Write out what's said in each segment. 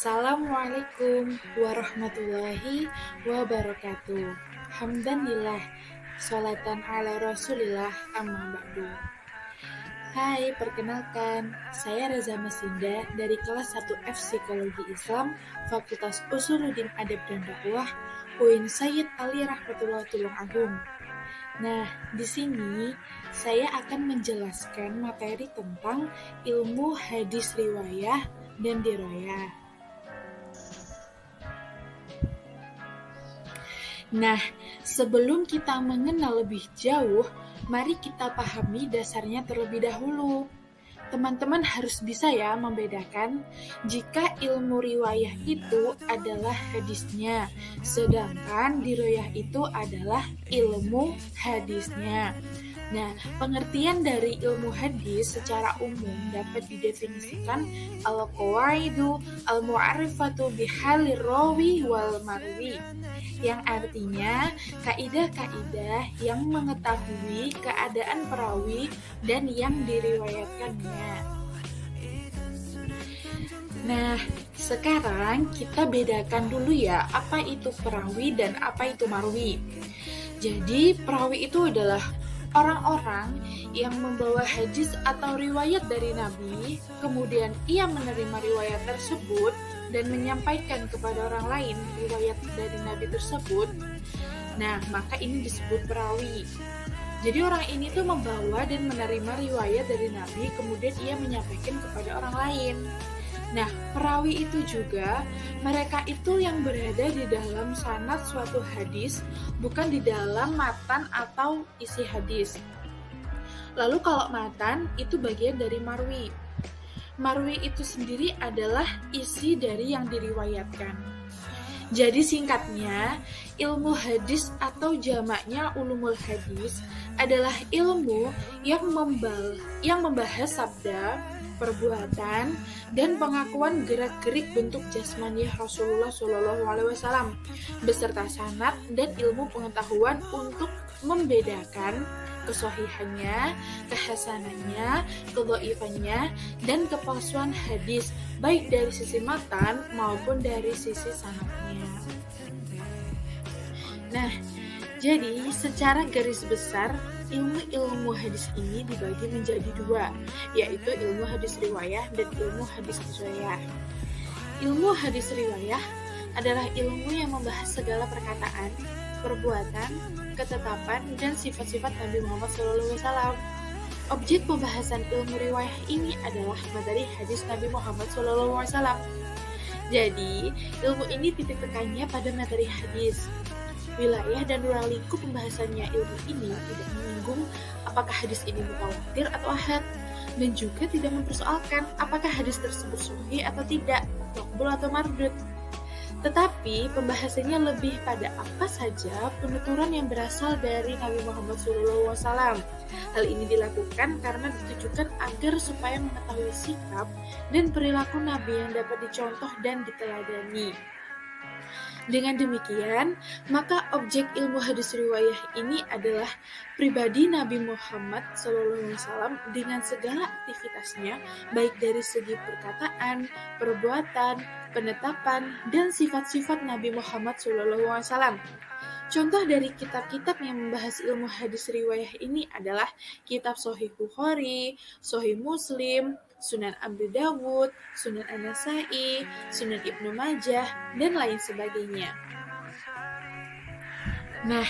Assalamualaikum warahmatullahi wabarakatuh. Hamdanillah, sholatan ala rasulillah, amma ba'du. Hai, perkenalkan, saya Reza Masinda dari kelas 1F Psikologi Islam, Fakultas Usuluddin Adab dan Dakwah, UIN Sayyid Ali Rahmatullah Tulungagung. Nah, di sini saya akan menjelaskan materi tentang ilmu hadis riwayah dan dirayah. Nah, sebelum kita mengenal lebih jauh, mari kita pahami dasarnya terlebih dahulu. Teman-teman harus bisa ya membedakan jika ilmu riwayah itu adalah hadisnya, sedangkan dirayah itu adalah ilmu hadisnya. Nah, pengertian dari ilmu hadis secara umum dapat didefinisikan al-qawaidu al-mu'arifatu bihalir rawi wal marwi, yang artinya kaidah-kaidah yang mengetahui keadaan perawi dan yang diriwayatkannya. Nah, sekarang kita bedakan dulu ya, apa itu perawi dan apa itu marwi. Jadi, perawi itu adalah orang-orang yang membawa hadis atau riwayat dari Nabi, kemudian ia menerima riwayat tersebut dan menyampaikan kepada orang lain riwayat dari Nabi tersebut. Nah, maka ini disebut perawi. Jadi orang ini tuh membawa dan menerima riwayat dari Nabi, kemudian ia menyampaikan kepada orang lain. Nah, perawi itu juga mereka itu yang berada di dalam sanad suatu hadis, bukan di dalam matan atau isi hadis. Lalu kalau matan itu bagian dari marwi. Marwi itu sendiri adalah isi dari yang diriwayatkan. Jadi singkatnya, ilmu hadis atau jamaknya ulumul hadis adalah ilmu yang membahas sabda, perbuatan, dan pengakuan gerak-gerik bentuk jasmani Rasulullah SAW beserta sanad dan ilmu pengetahuan untuk membedakan kesohihannya, kehasanannya, kedhaifannya, dan kepalsuan hadis baik dari sisi matan maupun dari sisi sanadnya. Nah, jadi secara garis besar ilmu hadis ini dibagi menjadi dua, yaitu ilmu hadis riwayah dan ilmu hadis dirayah. Ilmu hadis riwayah adalah ilmu yang membahas segala perkataan, perbuatan, ketetapan, dan sifat-sifat Nabi Muhammad SAW. Objek pembahasan ilmu riwayah ini adalah materi hadis Nabi Muhammad SAW. Jadi, ilmu ini titik tekannya pada materi hadis. Wilayah dan ruang lingkup pembahasannya ilmu ini tidak menyinggung apakah hadis ini mutawatir atau ahad, dan juga tidak mempersoalkan apakah hadis tersebut sahih atau tidak, maqbul atau mardud. Tetapi pembahasannya lebih pada apa saja penuturan yang berasal dari Nabi Muhammad SAW. Hal ini dilakukan karena ditujukan agar supaya mengetahui sikap dan perilaku Nabi yang dapat dicontoh dan diteladani. Dengan demikian, maka objek ilmu hadis riwayah ini adalah pribadi Nabi Muhammad SAW dengan segala aktivitasnya, baik dari segi perkataan, perbuatan, penetapan, dan sifat-sifat Nabi Muhammad SAW. Contoh dari kitab-kitab yang membahas ilmu hadis riwayah ini adalah kitab Sahih Bukhari, Sahih Muslim, Sunan Abu Dawud, Sunan An-Nasa'i, Sunan Ibnu Majah, dan lain sebagainya. Nah,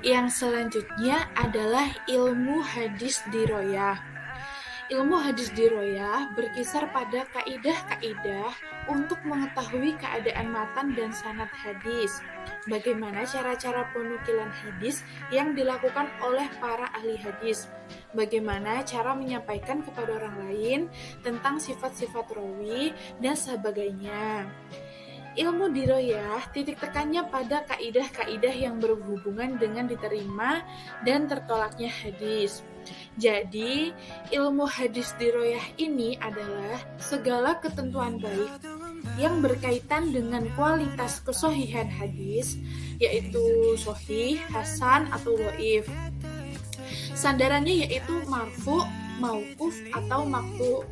yang selanjutnya adalah ilmu hadis dirayah. Ilmu hadis dirayah berkisar pada kaidah-kaidah untuk mengetahui keadaan matan dan sanad hadis. Bagaimana cara-cara penukilan hadis yang dilakukan oleh para ahli hadis. Bagaimana cara menyampaikan kepada orang lain tentang sifat-sifat rawi dan sebagainya. Ilmu dirayah titik tekannya pada kaidah-kaidah yang berhubungan dengan diterima dan tertolaknya hadis. Jadi, ilmu hadis dirayah ini adalah segala ketentuan baik yang berkaitan dengan kualitas kesohihan hadis, yaitu sahih, hasan, atau dhaif. Sandarannya yaitu marfu, mauquf, atau maqtu,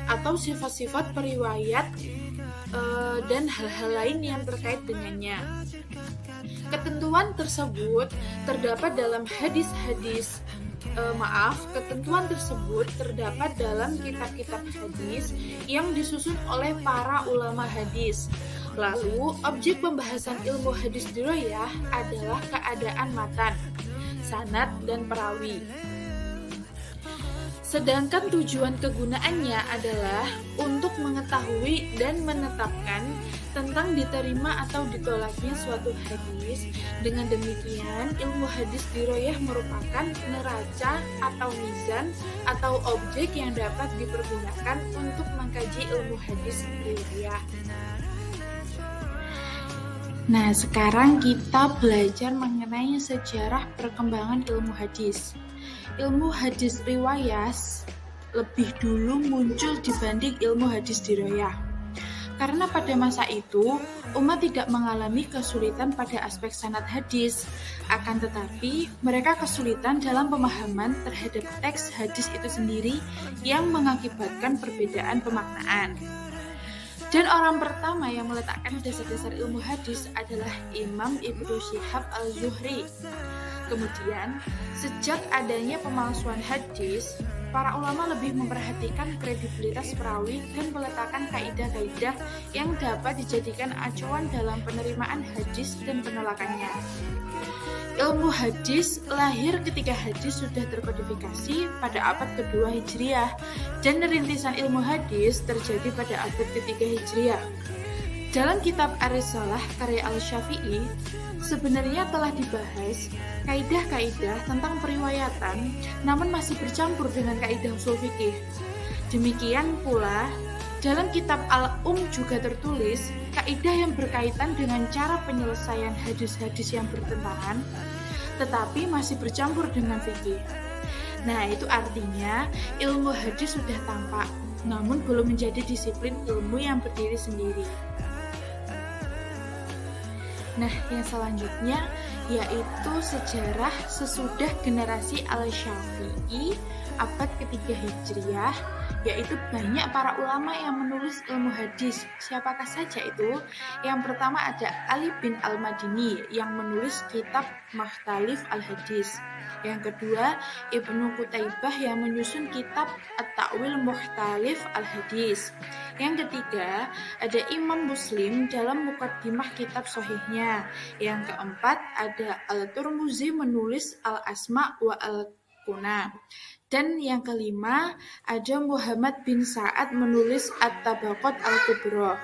atau sifat-sifat periwayat dan hal-hal lain yang terkait dengannya. Ketentuan tersebut terdapat dalam ketentuan tersebut terdapat dalam kitab-kitab hadis yang disusun oleh para ulama hadis. Lalu, objek pembahasan ilmu hadis dirayah adalah keadaan matan, sanad, dan perawi. Sedangkan tujuan kegunaannya adalah untuk mengetahui dan menetapkan tentang diterima atau ditolaknya suatu hadis. Dengan demikian, ilmu hadis dirayah merupakan neraca atau mizan atau objek yang dapat dipergunakan untuk mengkaji ilmu hadis dirayah. Nah, sekarang kita belajar mengenai sejarah perkembangan ilmu hadis. Ilmu hadis riwayah lebih dulu muncul dibanding ilmu hadis dirayah. Karena pada masa itu, umat tidak mengalami kesulitan pada aspek sanad hadis. Akan tetapi, mereka kesulitan dalam pemahaman terhadap teks hadis itu sendiri yang mengakibatkan perbedaan pemaknaan. Dan orang pertama yang meletakkan dasar-dasar ilmu hadis adalah Imam Ibnu Syihab al-Zuhri. Kemudian, sejak adanya pemalsuan hadis, para ulama lebih memperhatikan kredibilitas perawi dan meletakkan kaidah-kaidah yang dapat dijadikan acuan dalam penerimaan hadis dan penolakannya. Ilmu hadis lahir ketika hadis sudah terkodifikasi pada abad kedua Hijriah, dan rintisan ilmu hadis terjadi pada abad ketiga Hijriah. Dalam kitab Ar-Risalah karya Al-Syafi'i, sebenarnya telah dibahas kaidah-kaidah tentang periwayatan, namun masih bercampur dengan kaidah ushul fikih. Demikian pula, dalam kitab juga tertulis kaidah yang berkaitan dengan cara penyelesaian hadis-hadis yang bertentangan, tetapi masih bercampur dengan fikih. Nah, itu artinya ilmu hadis sudah tampak, namun belum menjadi disiplin ilmu yang berdiri sendiri. Nah, yang selanjutnya yaitu sejarah sesudah generasi Al-Syafi'i abad ketiga Hijriah, yaitu banyak para ulama yang menulis ilmu hadis. Siapakah saja itu? Yang pertama ada Ali bin Al-Madini yang menulis kitab Makhtalif Al-Hadis. Yang kedua, Ibnu Qutaibah yang menyusun kitab At-Ta'wil Mukhtalif Al-Hadis. Yang ketiga, ada Imam Muslim dalam muqaddimah kitab Shahihnya. Yang keempat, ada Al-Tirmizi menulis Al-Asma wa Al-Kuna. Dan yang kelima, ada Muhammad bin Sa'ad menulis At-Tabaqat Al-Kubra.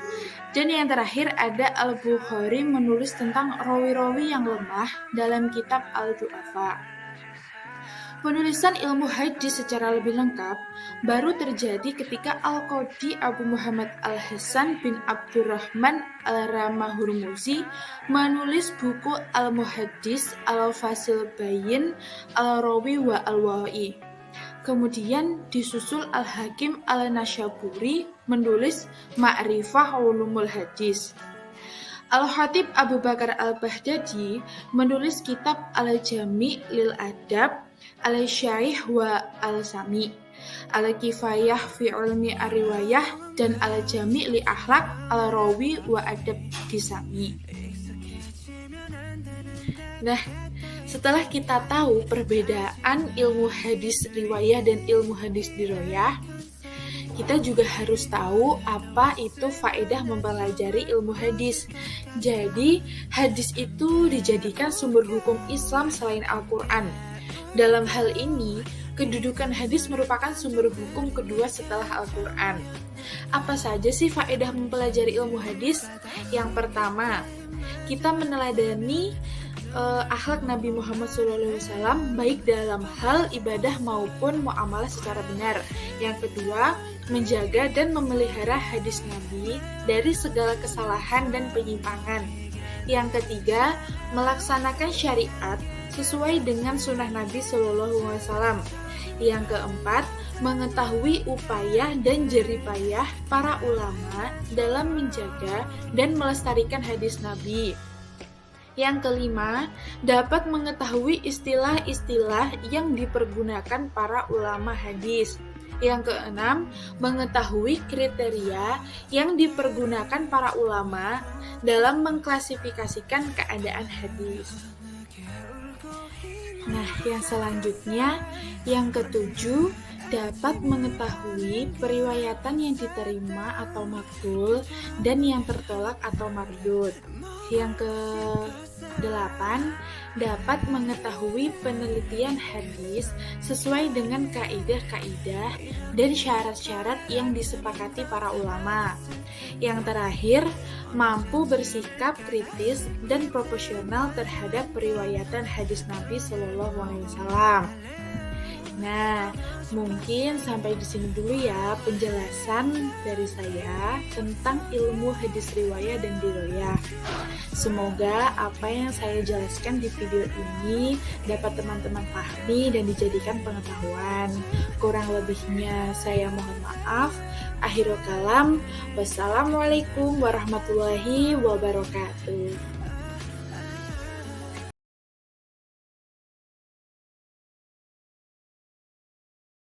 Dan yang terakhir, ada Al-Bukhari menulis tentang rawi-rawi yang lemah dalam kitab Al-Du'afa. Penulisan ilmu hadis secara lebih lengkap baru terjadi ketika Al-Qadhi Abu Muhammad Al-Hasan bin Abdurrahman Al-Ramahurmuzi menulis buku Al-Muhaddis Al-Fasil Bayin Al-Rawi wa Al-Wa'i. Kemudian disusul Al-Hakim Al-Nasyaburi menulis Ma'rifah Ulumul Hadis. Al-Khatib Abu Bakar Al-Baghdadi menulis kitab Al-Jami' lil Adab, Al-Syaih wa Al-Sami, Al-Kifayah fi Ulmi Ar-Riwayah, dan Al-Jami' li Akhlaq Al-Rawi wa Adab Disami. Nah, setelah kita tahu perbedaan ilmu hadis riwayah dan ilmu hadis dirayah, kita juga harus tahu apa itu faedah mempelajari ilmu hadis. Jadi, hadis itu dijadikan sumber hukum Islam selain Al-Quran. Dalam hal ini, kedudukan hadis merupakan sumber hukum kedua setelah Al-Quran. Apa saja sih faedah mempelajari ilmu hadis? Yang pertama, kita meneladani akhlak Nabi Muhammad SAW baik dalam hal ibadah maupun muamalah secara benar. Yang kedua, menjaga dan memelihara hadis Nabi dari segala kesalahan dan penyimpangan. Yang ketiga, melaksanakan syariat sesuai dengan sunnah Nabi SAW. Yang keempat, mengetahui upaya dan jeripayah para ulama dalam menjaga dan melestarikan hadis Nabi. Yang kelima, dapat mengetahui istilah-istilah yang dipergunakan para ulama hadis. Yang keenam, mengetahui kriteria yang dipergunakan para ulama dalam mengklasifikasikan keadaan hadis. Nah, yang selanjutnya, yang ketujuh, dapat mengetahui periwayatan yang diterima atau makbul dan yang tertolak atau mardud. Yang ke-8, dapat mengetahui penelitian hadis sesuai dengan kaidah-kaidah dan syarat-syarat yang disepakati para ulama. Yang terakhir, mampu bersikap kritis dan proporsional terhadap periwayatan hadis Nabi Shallallahu Alaihi Wasallam. Nah, mungkin sampai di sini dulu ya penjelasan dari saya tentang ilmu hadis riwayah dan diroyah. Semoga apa yang saya jelaskan di video ini dapat teman-teman pahami dan dijadikan pengetahuan. Kurang lebihnya saya mohon maaf. Akhirul kalam, wassalamualaikum warahmatullahi wabarakatuh.